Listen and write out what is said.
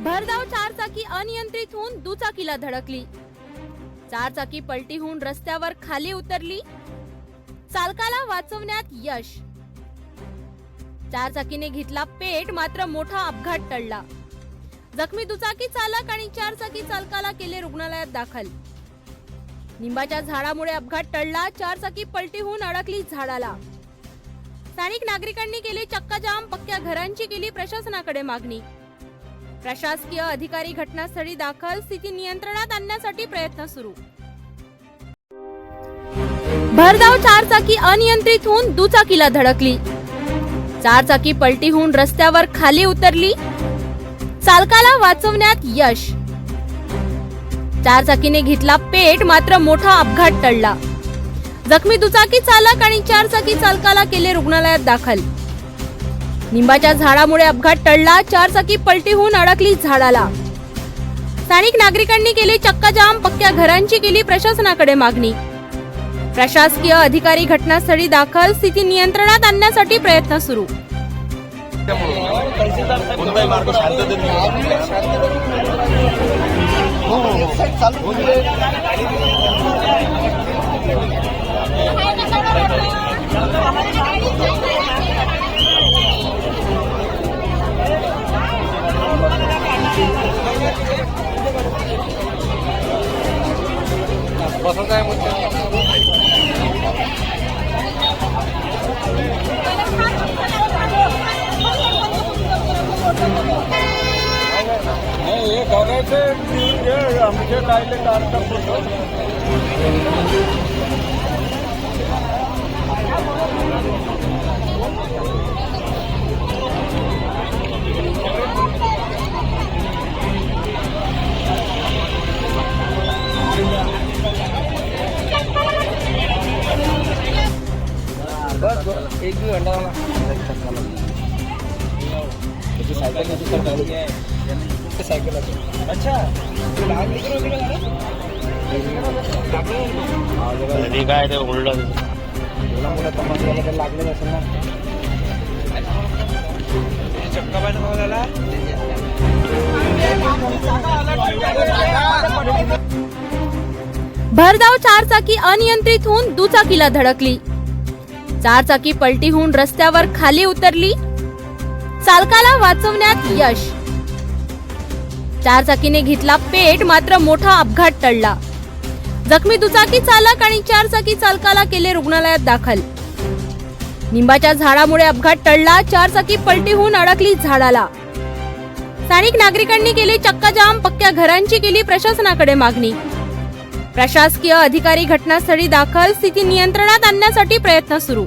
भरधाव चारचाकी अनियंत्रित होऊन दुचाकीला धडकली। चारचाकी पलटी होऊन रस्त्यावर खाली उतरली। चालकाला वाचवण्यात यश। चारचाकीने घेतला पेट, मात्र मोठा अपघात टळला। जखमी दुचाकी चालक आणि चारचाकी चालकाला केले रुग्णालयात दाखल। निंबाच्या झाडामुळे अपघात टळला। चारचाकी पलटी होऊन अडकली झाडाला। स्थानिक नागरिकांनी केले चक्काजाम, पक्क्या घरांची केली प्रशासनाकडे मागणी। प्रशासकीय अधिकारी घटनास्थळी दाखल, स्थिती नियंत्रणात आणण्यासाठी प्रयत्न सुरू। भरधाव चारचाकी अनियंत्रित होऊन दुचाकीला धडकली। चारचाकी पलटी होऊन रस्त्यावर खाली उतरली। चालकाला वाचवण्यात यश। चारचाकीने घेतला पेट, मात्र मोठा अपघात टळला। जखमी दुचाकी चालक आणि चारचाकी चालकाला केले रुग्णालयात दाखल। निंबाच्या झाडामुळे अपघात टळला। चारचाकी पलटी होऊन अडकली झाडाला। स्थानिक नागरिकांनी केले चक्काजाम, पक्क्या घरांची केली प्रशासनाकडे मागणी। प्रशासकीय अधिकारी घटनास्थळी दाखल, स्थिती नियंत्रणात आणण्यासाठी प्रयत्न सुरू। आमचे कायले काढता बस एक भी घंटा साइकिल अच्छा काय ते उलट तमाशा लागले असेल ना चक्का बनवायला। भरधाव चारचाकी अनियंत्रित होऊन दुचाकीला धडकली। चारचाकी पलटी होऊन रस्त्यावर खाली उतरली। चालकाला वाचवण्यात यश। चारचाकीने घेतला पेट, मात्र मोठा अपघात टळला। जखमी दुचाकी चालक आणि चारचाकी चालकाला केले रुग्णालयात दाखल। निंबाच्या झाडामुळे अपघात टळला। चारचाकी पलटी होऊन अडकली झाडाला। स्थानिक नागरिकांनी केले चक्काजाम, पक्क्या घरांची केली प्रशासनाकडे मागणी। प्रशासकीय अधिकारी घटनास्थळी दाखल, स्थिती नियंत्रणात आणण्यासाठी प्रयत्न सुरू।